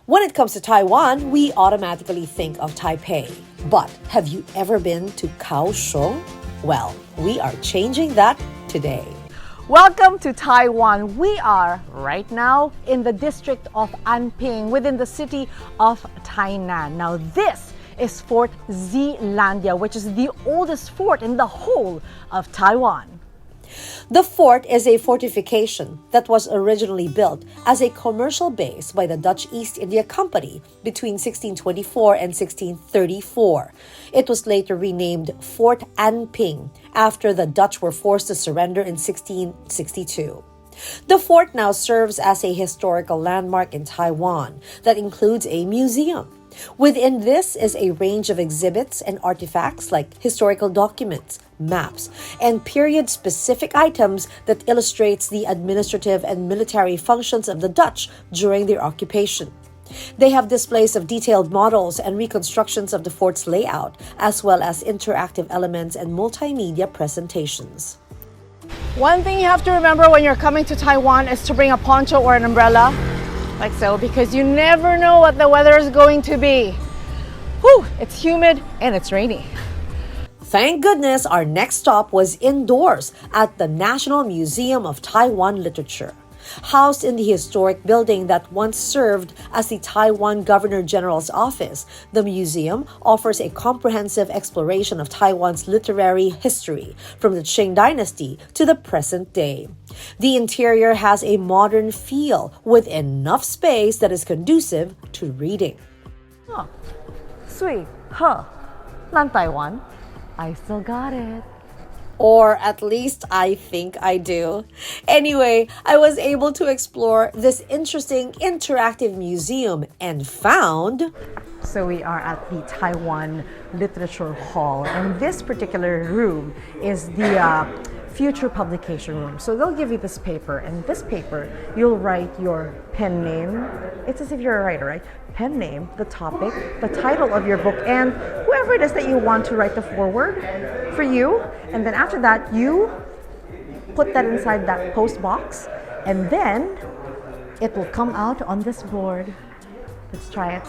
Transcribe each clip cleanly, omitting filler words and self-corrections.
When it comes to Taiwan, we automatically think of Taipei. But have you ever been to Kaohsiung? Well, we are changing that today. Welcome to Taiwan. We are right now in the district of Anping within the city of Tainan. Now this is Fort Zealandia, which is the oldest fort in the whole of Taiwan. The fort is a fortification that was originally built as a commercial base by the Dutch East India Company between 1624 and 1634. It was later renamed Fort Anping after the Dutch were forced to surrender in 1662. The fort now serves as a historical landmark in Taiwan that includes a museum. Within this is a range of exhibits and artifacts like historical documents, maps, and period-specific items that illustrates the administrative and military functions of the Dutch during their occupation. They have displays of detailed models and reconstructions of the fort's layout, as well as interactive elements and multimedia presentations. One thing you have to remember when you're coming to Taiwan is to bring a poncho or an umbrella, like so, because you never know what the weather is going to be. Whew, it's humid and it's rainy. Thank goodness our next stop was indoors at the National Museum of Taiwan Literature. Housed in the historic building that once served as the Taiwan Governor General's office, the museum offers a comprehensive exploration of Taiwan's literary history from the Ching dynasty to the present day. The interior has a modern feel with enough space that is conducive to reading. Oh, sweet, huh? Nan Taiwan. I still got it. Or at least I think I do. Anyway, I was able to explore this interesting interactive museum and found... So we are at the Taiwan Literature Hall, and this particular room is the future publication room. So they'll give you this paper, and this paper, you'll write your pen name. It's as if you're a writer, right? Pen name, the topic, the title of your book, and whoever it is that you want to write the foreword for you. And then after that, you put that inside that post box, and then it will come out on this board. Let's try it.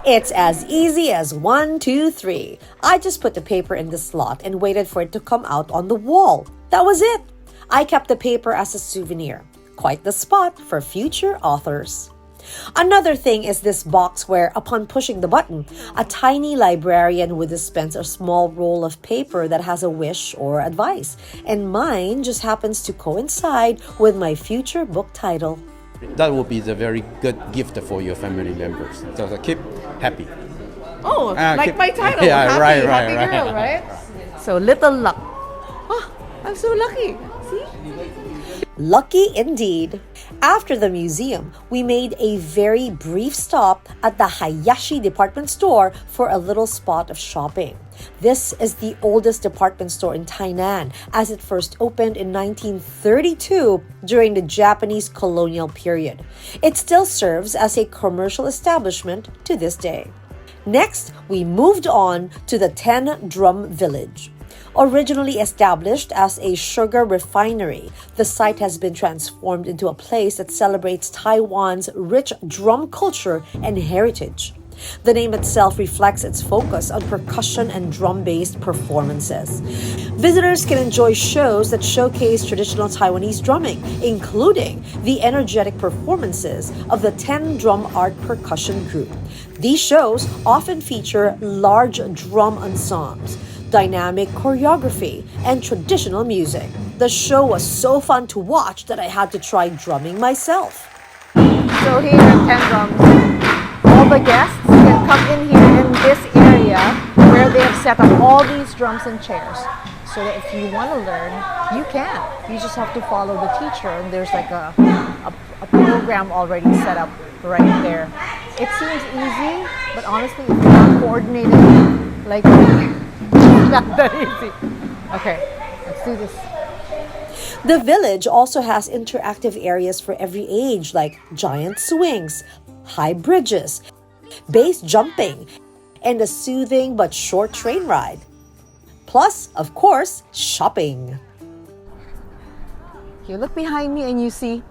It's as easy as 1, 2, 3. I just put the paper in the slot and waited for it to come out on the wall. That was it. I kept the paper as a souvenir. Quite the spot for future authors. Another thing is this box where, upon pushing the button, a tiny librarian would dispense a small roll of paper that has a wish or advice. And mine just happens to coincide with my future book title. That will be the very good gift for your family members. So keep happy. Oh, like my title. Yeah, happy, right. happy girl, right? So little luck. Oh, I'm so lucky. See? Lucky indeed. After the museum, we made a very brief stop at the Hayashi department store for a little spot of shopping. This is the oldest department store in Tainan, as it first opened in 1932 during the Japanese colonial period. It still serves as a commercial establishment to this day. Next, we moved on to the 10 Drum Village. Originally established as a sugar refinery, the site has been transformed into a place that celebrates Taiwan's rich drum culture and heritage. The name itself reflects its focus on percussion and drum-based performances. Visitors can enjoy shows that showcase traditional Taiwanese drumming, including the energetic performances of the 10 Drum Art Percussion Group. These shows often feature large drum ensembles, dynamic choreography, and traditional music. The show was so fun to watch that I had to try drumming myself. So here at 10 Drums, all the guests can come in here in this area where they have set up all these drums and chairs. So that if you want to learn, you can. You just have to follow the teacher, and there's like a program already set up right there. It seems easy, but honestly, if you're not coordinated like me, not that easy. Okay, let's do this. The village also has interactive areas for every age, like giant swings, high bridges, base jumping, and a soothing but short train ride. Plus, of course, shopping. You look behind me and you see,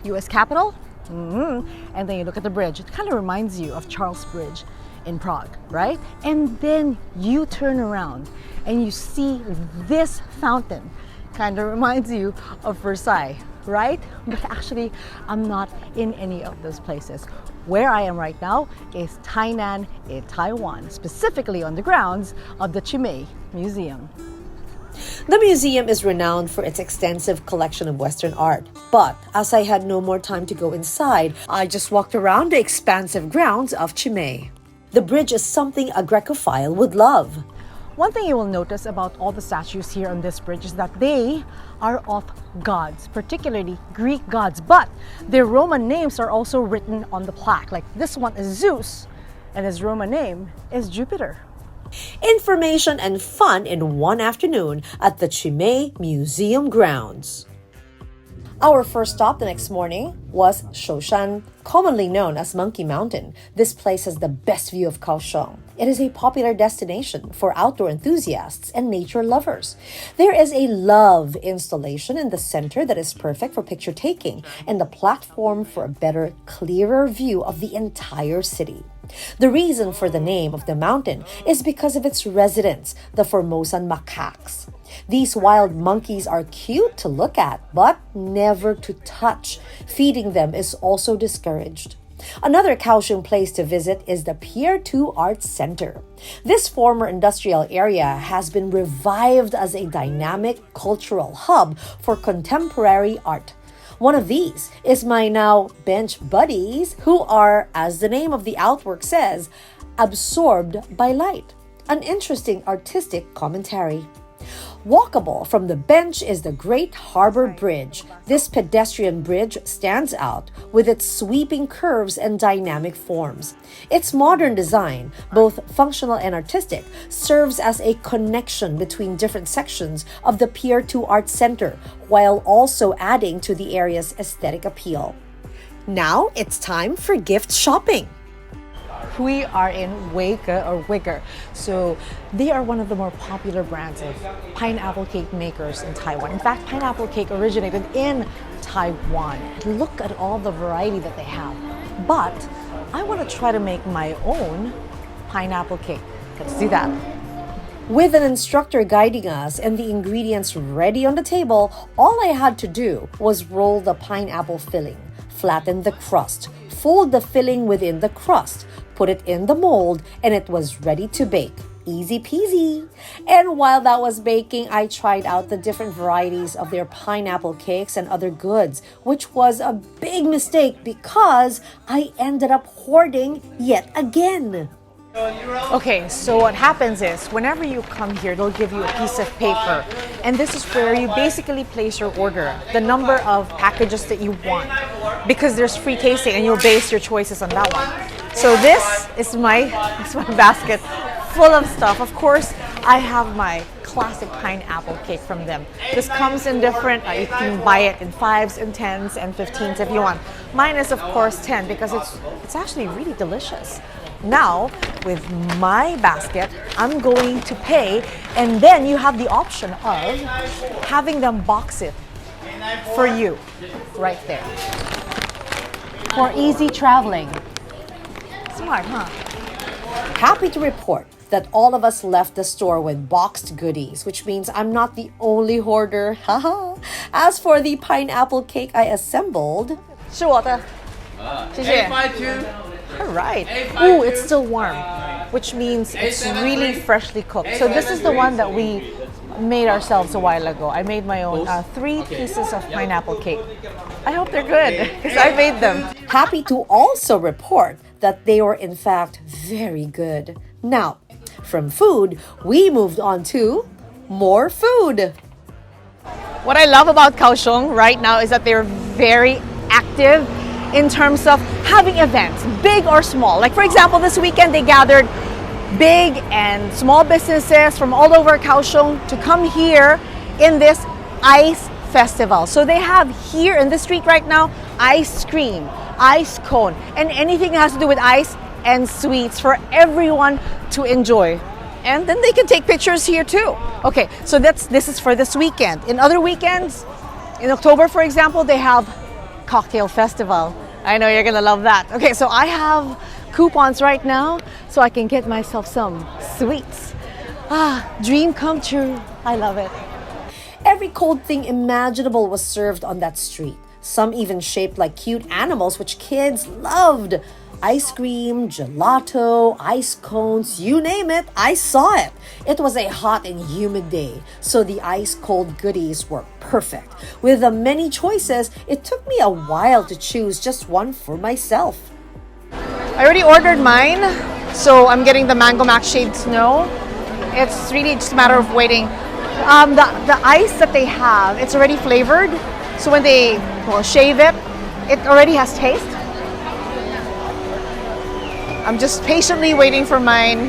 U.S. Capitol, And then you look at the bridge. It kind of reminds you of Charles Bridge in Prague, right? And then you turn around and you see this fountain. Kind of reminds you of Versailles, right? But actually, I'm not in any of those places. Where I am right now is Tainan in Taiwan, specifically on the grounds of the Ching Museum. The museum is renowned for its extensive collection of Western art. But as I had no more time to go inside, I just walked around the expansive grounds of Ching. The bridge is something a Grecophile would love. One thing you will notice about all the statues here on this bridge is that they are of gods, particularly Greek gods, but their Roman names are also written on the plaque. Like this one is Zeus, and his Roman name is Jupiter. Information and fun in one afternoon at the Ching Museum grounds. Our first stop the next morning was Shoshan, commonly known as Monkey Mountain. This place has the best view of Kaohsiung. It is a popular destination for outdoor enthusiasts and nature lovers. There is a love installation in the center that is perfect for picture taking and the platform for a better, clearer view of the entire city. The reason for the name of the mountain is because of its residents, the Formosan macaques. These wild monkeys are cute to look at, but never to touch. Feeding them is also discouraged. Another Kaohsiung place to visit is the Pier 2 Arts Center. This former industrial area has been revived as a dynamic cultural hub for contemporary art. One of these is my now bench buddies who are, as the name of the outwork says, absorbed by light. An interesting artistic commentary. Walkable from the bench is the Great Harbor Bridge. This pedestrian bridge stands out with its sweeping curves and dynamic forms. Its modern design, both functional and artistic, serves as a connection between different sections of the Pier 2 Arts Center, while also adding to the area's aesthetic appeal. Now it's time for gift shopping. We are in Wigger. So they are one of the more popular brands of pineapple cake makers in Taiwan. In fact, pineapple cake originated in Taiwan. Look at all the variety that they have. But I want to try to make my own pineapple cake. Let's do that. With an instructor guiding us and the ingredients ready on the table, all I had to do was roll the pineapple filling, flatten the crust, fold the filling within the crust, put it in the mold, and it was ready to bake. Easy peasy. And while that was baking, I tried out the different varieties of their pineapple cakes and other goods, which was a big mistake because I ended up hoarding yet again. Okay, so what happens is whenever you come here, they'll give you a piece of paper, and this is where you basically place your order, the number of packages that you want, because there's free tasting and you'll base your choices on that one. So this is my basket full of stuff. Of course, I have my classic pineapple cake from them. This comes in different, you can buy it in 5s and 10s and 15s if you want. Mine is of course 10 because it's actually really delicious. Now, with my basket, I'm going to pay, and then you have the option of having them box it for you right there. For easy traveling. Smart, huh? Happy to report that all of us left the store with boxed goodies, which means I'm not the only hoarder. Haha. As for the pineapple cake I assembled, 是我的，谢谢。All right. Ooh, it's still warm, which means it's really freshly cooked. So this is the one that we made ourselves a while ago. I made my own 3 pieces of pineapple cake. I hope they're good because I made them. happy to also report that they were in fact very good. Now, from food, we moved on to more food. What I love about Kaohsiung right now is that they're very active in terms of having events, big or small. Like for example, this weekend they gathered big and small businesses from all over Kaohsiung to come here in this ice festival. So they have here in the street right now ice cream, ice cone, and anything that has to do with ice and sweets for everyone to enjoy. And then they can take pictures here too. Okay, so this is for this weekend. In other weekends, in October for example, they have cocktail festival I know you're gonna love that. Okay, so I have coupons right now so I can get myself some sweets. Dream come true. I love it. Every cold thing imaginable was served on that street. Some even shaped like cute animals, which kids loved. Ice cream, gelato, ice cones, you name it, I saw it. It was a hot and humid day, so the ice-cold goodies were perfect. With the many choices, it took me a while to choose just one for myself. I already ordered mine, so I'm getting the Mango Max Shade Snow. It's really just a matter of waiting. The ice that they have, it's already flavored, so when they shave it, it already has taste. I'm just patiently waiting for mine.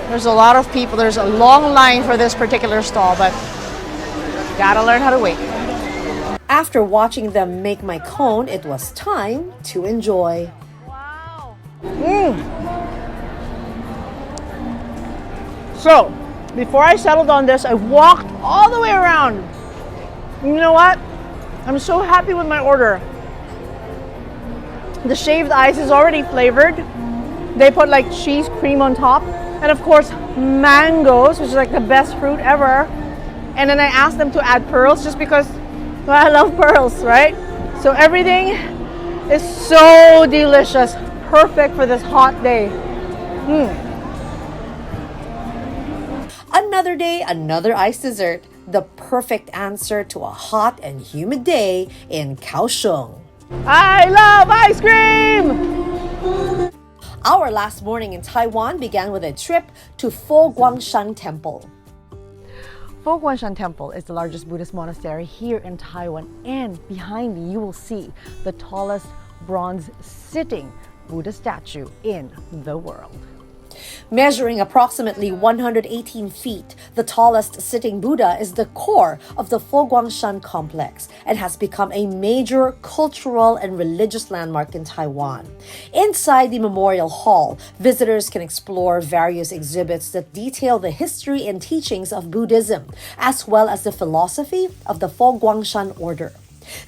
There's a lot of people. There's a long line for this particular stall, but gotta learn how to wait. After watching them make my cone, it was time to enjoy. Wow. So, before I settled on this, I walked all the way around. You know what? I'm so happy with my order. The shaved ice is already flavored. They put like cheese cream on top. And of course, mangoes, which is like the best fruit ever. And then I asked them to add pearls just because I love pearls, right? So everything is so delicious. Perfect for this hot day. Another day, another ice dessert. The perfect answer to a hot and humid day in Kaohsiung. I love ice cream! Our last morning in Taiwan began with a trip to Fo-Guangshan Temple. Fo-Guangshan Temple is the largest Buddhist monastery here in Taiwan, and behind me you will see the tallest bronze sitting Buddha statue in the world. Measuring approximately 118 feet, the tallest sitting Buddha is the core of the Fo-Guangshan complex and has become a major cultural and religious landmark in Taiwan. Inside the memorial hall, visitors can explore various exhibits that detail the history and teachings of Buddhism, as well as the philosophy of the Fo-Guangshan order.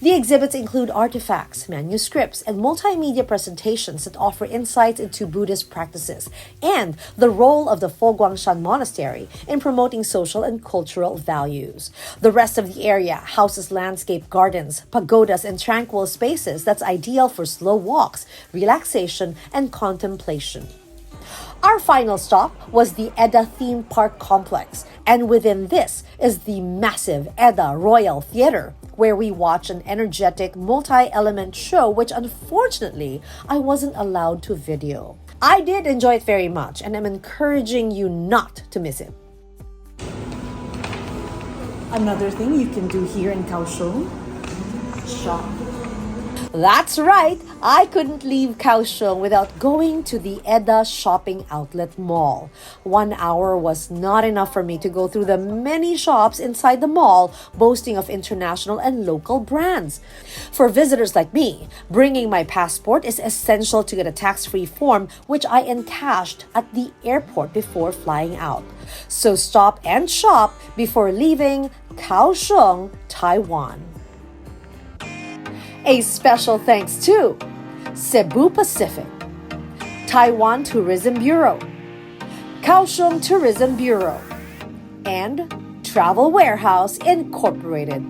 The exhibits include artifacts, manuscripts, and multimedia presentations that offer insights into Buddhist practices and the role of the Fo-Guangshan Monastery in promoting social and cultural values. The rest of the area houses landscape gardens, pagodas, and tranquil spaces that's ideal for slow walks, relaxation, and contemplation. Our final stop was the Eda Theme Park Complex, and within this is the massive Eda Royal Theater, where we watch an energetic multi-element show which unfortunately I wasn't allowed to video. I did enjoy it very much, and I'm encouraging you not to miss it. Another thing you can do here in Kaohsiung, shop. That's right, I couldn't leave Kaohsiung without going to the Eda Shopping Outlet Mall. 1 hour was not enough for me to go through the many shops inside the mall, boasting of international and local brands. For visitors like me, bringing my passport is essential to get a tax-free form, which I encashed at the airport before flying out. So stop and shop before leaving Kaohsiung, Taiwan. A special thanks to Cebu Pacific, Taiwan Tourism Bureau, Kaohsiung Tourism Bureau, and Travel Warehouse Incorporated.